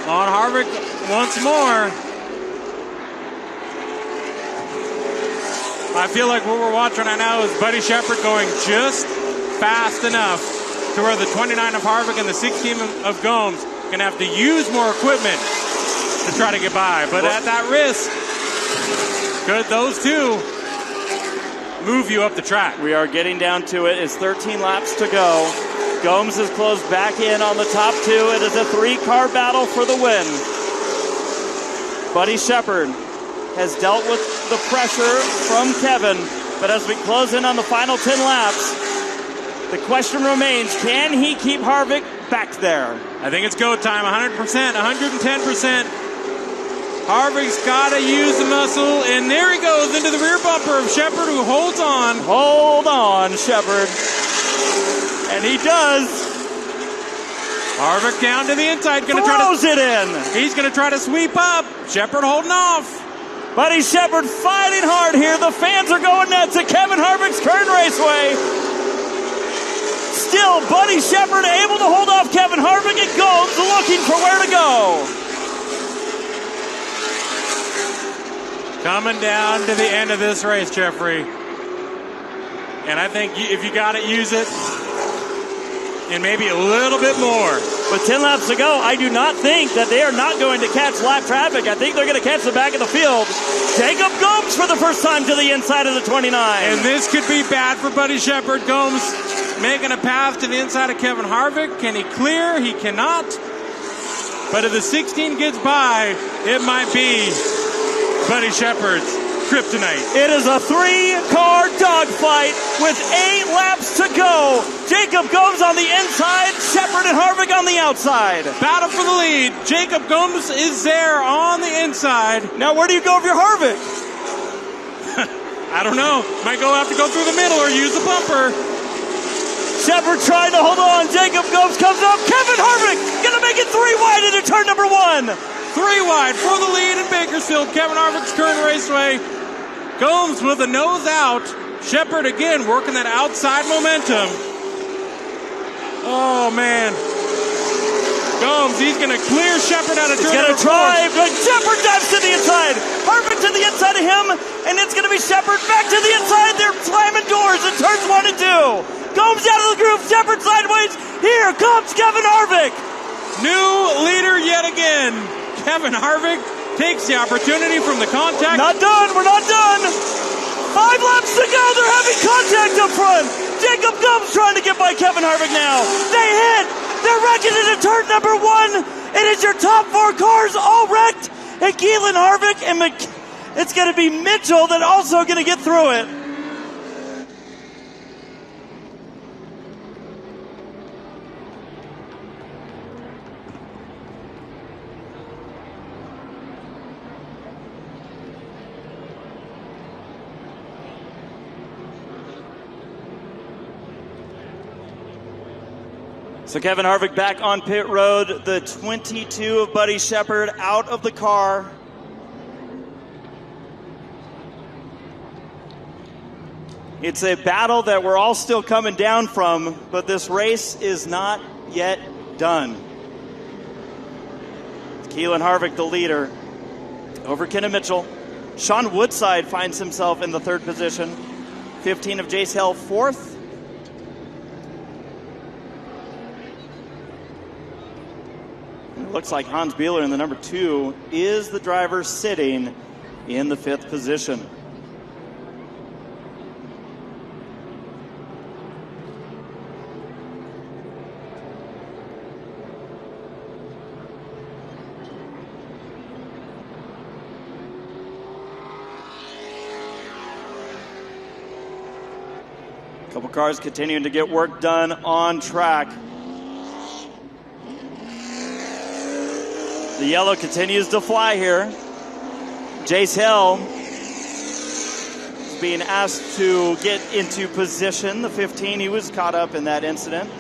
on Harvick once more. I feel like what we're watching right now is Buddy Shepard going just fast enough to where the 29 of Harvick and the 16 of Gomes going to have to use more equipment to try to get by. But at that risk, could those two move you up the track? We are getting down to it. It's 13 laps to go. Gomes has closed back in on the top two. It is a three-car battle for the win. Buddy Shepard has dealt with the pressure from Kevin, but as we close in on the final 10 laps, the question remains, can he keep Harvick back there? I think it's go time, 100%, 110%. Harvick's got to use the muscle, and there he goes into the rear bumper of Shepard, who holds on. Hold on, Shepard. And he does. Harvick down to the inside. Throws it in. He's going to try to sweep up. Shepard holding off. Buddy Shepard fighting hard here. The fans are going nuts at Kevin Harvick's Kern Raceway. Still, Buddy Shepard able to hold off Kevin Harvick. It goes looking for where to go. Coming down to the end of this race, Jeffrey. And I think if you got it, use it. And maybe a little bit more. With 10 laps to go, I do not think that they are not going to catch lap traffic. I think they're going to catch the back of the field. Jacob Gomes for the first time to the inside of the 29. And this could be bad for Buddy Shepard. Gomes making a path to the inside of Kevin Harvick. Can he clear? He cannot. But if the 16 gets by, it might be Buddy Shepard's kryptonite. It is a three-car dogfight with 8 laps to go. Jacob Gomes on the inside, Shepard and Harvick on the outside. Battle for the lead. Jacob Gomes is there on the inside. Now, where do you go if you're Harvick? I don't know. Might have to go through the middle or use the bumper. Shepard trying to hold on. Jacob Gomes comes up. Kevin Harvick gonna make it 3 wide into turn number 1. 3 wide for the lead in Bakersfield. Kevin Harvick's Kern Raceway. Gomes with a nose out. Shepard again working that outside momentum. Oh, man. Gomes, he's going to clear Shepard out of turn number 4. He's going to try, but Shepard dives to the inside. Harvick to the inside of him, and it's going to be Shepard back to the inside. They're slamming doors in turns 1 and 2. Gomes out of the groove, Shepard sideways. Here comes Kevin Harvick. New leader yet again. Kevin Harvick takes the opportunity from the contact. Not done. We're not done. 5 laps to go. They're having contact up front. Jacob Gomes trying to get by Kevin Harvick now. They hit. They're wrecking it at turn number 1. It is your top 4 cars all wrecked. And Keelan Harvick and it's going to be Mitchell that also going to get through it. So Kevin Harvick back on pit road. The 22 of Buddy Shepard out of the car. It's a battle that we're all still coming down from, but this race is not yet done. Keelan Harvick, the leader, over Kenna Mitchell. Sean Woodside finds himself in the third position. 15 of Jace Hell, fourth. It looks like Hans Bieler in the number 2 is the driver sitting in the 5th position. Couple cars continuing to get work done on track. The yellow continues to fly here. Jace Hill is being asked to get into position. The 15, he was caught up in that incident.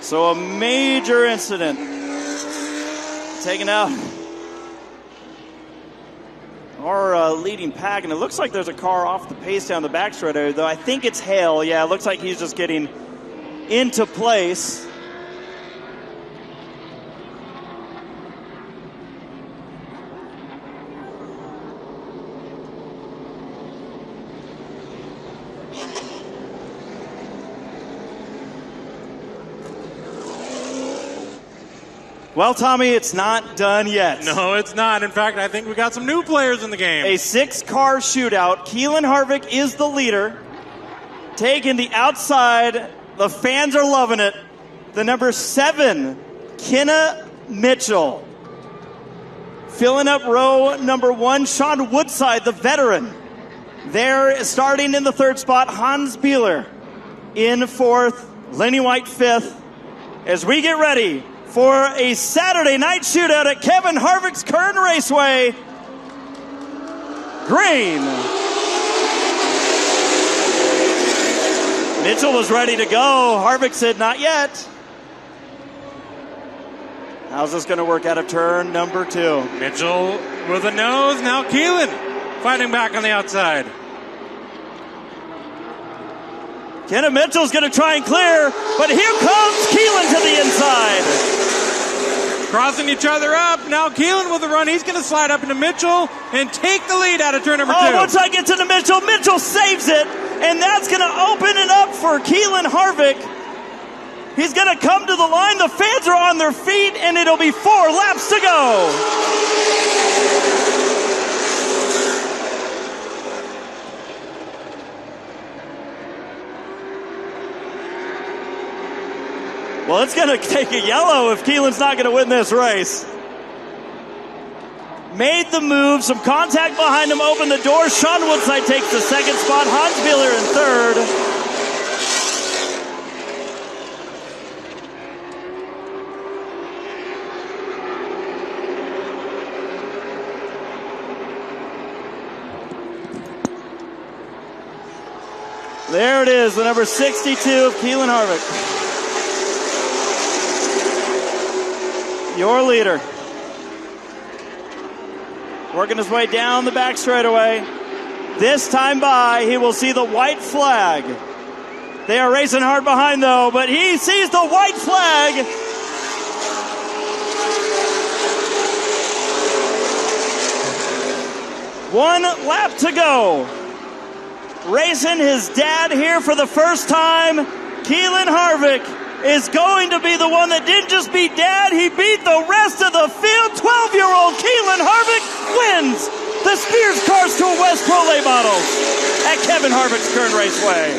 So a major incident taking out our leading pack, and it looks like there's a car off the pace down the backstretch area, though I think it's Hale. Yeah, it looks like he's just getting into place. Well, Tommy, it's not done yet. No, it's not. In fact, I think we got some new players in the game. A 6-car shootout. Keelan Harvick is the leader. Taking the outside. The fans are loving it. The number 7, Kenna Mitchell. Filling up row number 1, Sean Woodside, the veteran. There, starting in the 3rd spot, Hans Bieler in 4th, Lenny White 5th. As we get ready for a Saturday night shootout at Kevin Harvick's Kern Raceway. Green. Mitchell was ready to go. Harvick said not yet. How's this going to work out of turn number 2? Mitchell with a nose. Now Keelan fighting back on the outside. Kenna Mitchell's going to try and clear, but here comes Keelan to the inside. Crossing each other up. Now Keelan with a run. He's going to slide up into Mitchell and take the lead out of turn number 2. Once I get to the Mitchell, Mitchell saves it, and that's going to open it up for Keelan Harvick. He's going to come to the line. The fans are on their feet, and it'll be 4 laps to go. Well, it's going to take a yellow if Keelan's not going to win this race. Made the move, some contact behind him, opened the door. Sean Woodside takes the 2nd spot. Hans Bieler in 3rd. There it is, the number 62 of Keelan Harvick. Your leader. Working his way down the back straightaway. This time by, he will see the white flag. They are racing hard behind, though, but he sees the white flag. One lap to go. Racing his dad here for the first time. Keelan Harvick is going to be the one that didn't just beat Dad, he beat the rest of the field. 12-year-old Keelan Harvick wins the Spears Karlsruhe West Pro Late Models at Kevin Harvick's Kern Raceway.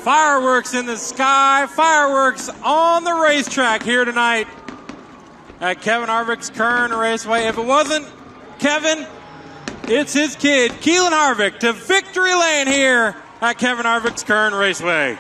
Fireworks in the sky, fireworks on the racetrack here tonight at Kevin Harvick's Kern Raceway. If it wasn't Kevin, it's his kid, Keelan Harvick, to victory lane here at Kevin Harvick's Kern Raceway.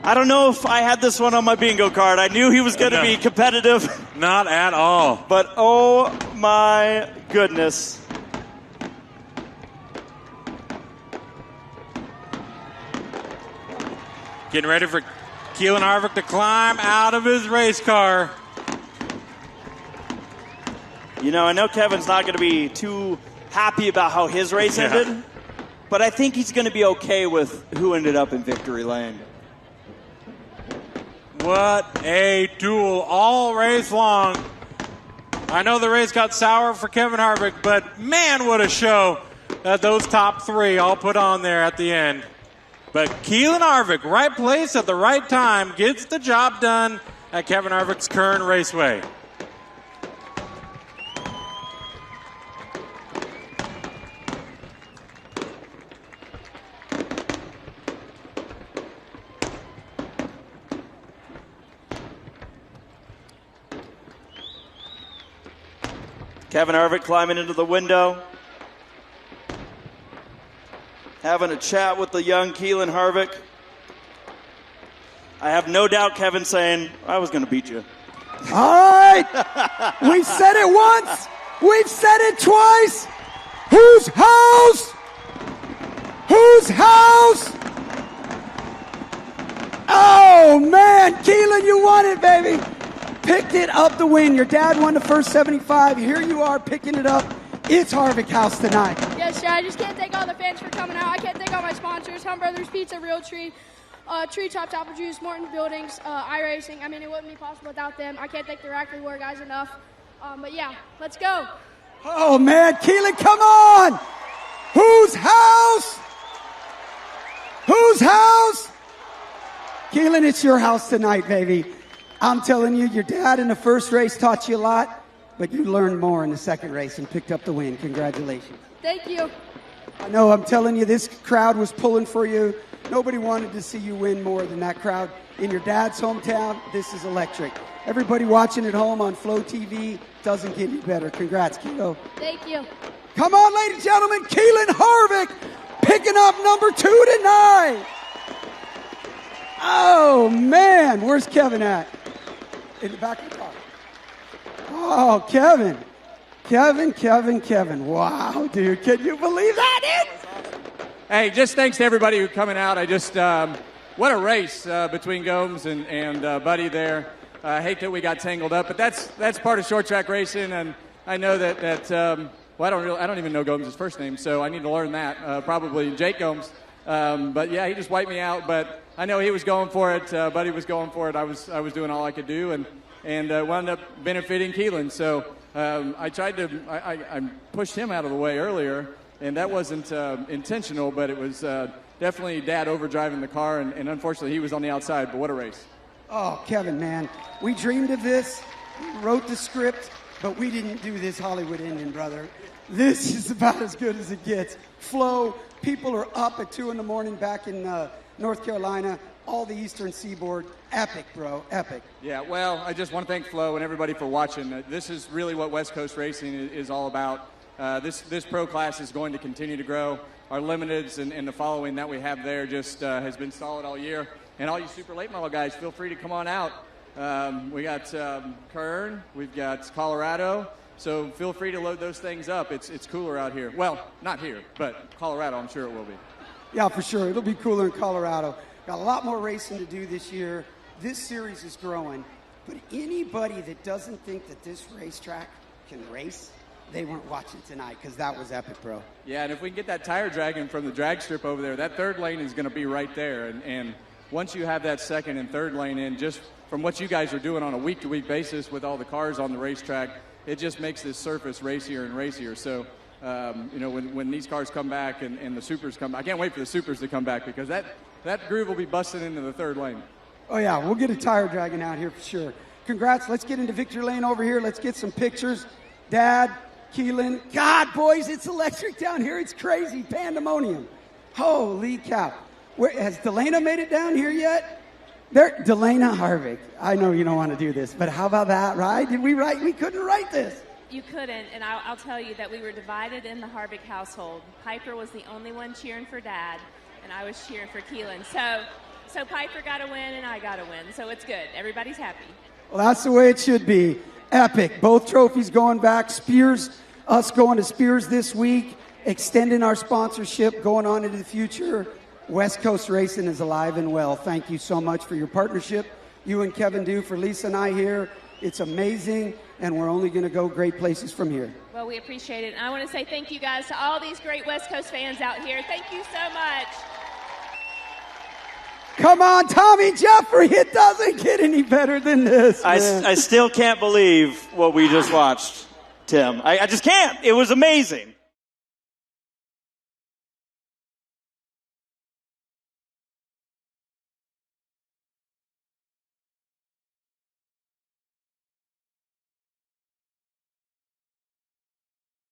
I don't know if I had this one on my bingo card. I knew he was going to be competitive. Not at all. But oh my goodness. Getting ready for Keelan Harvick to climb out of his race car. You know, I know Kevin's not going to be too happy about how his race ended, but I think he's going to be okay with who ended up in victory lane. What a duel all race long. I know the race got sour for Kevin Harvick, but man, what a show that those top three all put on there at the end. But Keelan Harvick, right place at the right time, gets the job done at Kevin Harvick's Kern Raceway. Kevin Harvick climbing into the window, having a chat with the young Keelan Harvick. I have no doubt Kevin saying, I was going to beat you. All right. We've said it once. We've said it twice. Whose house? Whose house? Oh, man. Keelan, you won it, baby. Picked it up the win. Your dad won the first 75. Here you are picking it up. It's Harvick House tonight. Yes, sir. I just can't thank all the fans for coming out. I can't thank all my sponsors, Hum Brothers Pizza, Real Tree, Treetop Apple Juice, Morton Buildings, iRacing. I mean, it wouldn't be possible without them. I can't thank the Rackley War guys enough. But, yeah, let's go. Oh, man. Keelan, come on. Whose house? Whose house? Keelan, it's your house tonight, baby. I'm telling you, your dad in the first race taught you a lot, but you learned more in the second race and picked up the win. Congratulations. Thank you. I know, I'm telling you, this crowd was pulling for you. Nobody wanted to see you win more than that crowd. In your dad's hometown, this is electric. Everybody watching at home on Flow TV, doesn't get any better. Congrats, Keelan. Thank you. Come on, ladies and gentlemen, Keelan Harvick picking up number 2 tonight. Oh, man, where's Kevin at? In the back of the car. Oh, Kevin. Kevin. Wow, dude. Can you believe that, dude? Hey, just thanks to everybody who's coming out. I just, what a race between Gomes and Buddy there. I hate that we got tangled up, but that's part of short track racing, and I know that well, I don't even know Gomes' first name, so I need to learn that. Probably Jake Gomes. But yeah, he just wiped me out, but I know he was going for it. Buddy was going for it. I was doing all I could do, and wound up benefiting Keelan. So I pushed him out of the way earlier, and that wasn't intentional, but it was definitely Dad overdriving the car, and unfortunately he was on the outside. But what a race! Oh, Kevin, man, we dreamed of this, wrote the script, but we didn't do this Hollywood ending, brother. This is about as good as it gets. Flow. People are up at 2 in the morning back in North Carolina, all the Eastern Seaboard. Epic, bro, epic. Yeah, well, I just want to thank Flo and everybody for watching. This is really what West Coast racing is all about. This pro class is going to continue to grow. Our limiteds and the following that we have there just has been solid all year. And all you super late model guys, feel free to come on out. We got Kern, we've got Colorado. So feel free to load those things up. It's cooler out here. Well, not here, but Colorado, I'm sure it will be. Yeah, for sure. It'll be cooler in Colorado. Got a lot more racing to do this year. This series is growing. But anybody that doesn't think that this racetrack can race, they weren't watching tonight, because that was epic, bro. Yeah, and if we can get that tire dragging from the drag strip over there, that third lane is going to be right there. And once you have that second and third lane in, just from what you guys are doing on a week-to-week basis with all the cars on the racetrack, it just makes this surface racier and racier. So, when these cars come back and the supers come back, I can't wait for the supers to come back, because that groove will be busting into the third lane. Oh, yeah, we'll get a tire dragging out here for sure. Congrats. Let's get into victory lane over here. Let's get some pictures. Dad, Keelan. God, boys, it's electric down here. It's crazy. Pandemonium. Holy cow. Has Delana made it down here yet? Delana Harvick. I know you don't want to do this, but how about that, right? We couldn't write this. You couldn't, and I'll tell you that we were divided in the Harvick household. Piper was the only one cheering for Dad, and I was cheering for Keelan. So Piper got a win and I got a win. So it's good. Everybody's happy. Well, that's the way it should be. Epic. Both trophies going back. Spears, us going to Spears this week, extending our sponsorship, going on into the future. West Coast Racing is alive and well. Thank you so much for your partnership. You and Kevin do for Lisa and I here. It's amazing, and we're only going to go great places from here. Well, we appreciate it. And I want to say thank you guys to all these great West Coast fans out here. Thank you so much. Come on, Tommy Jeffrey. It doesn't get any better than this. I still can't believe what we just watched, Tim. I just can't. It was amazing.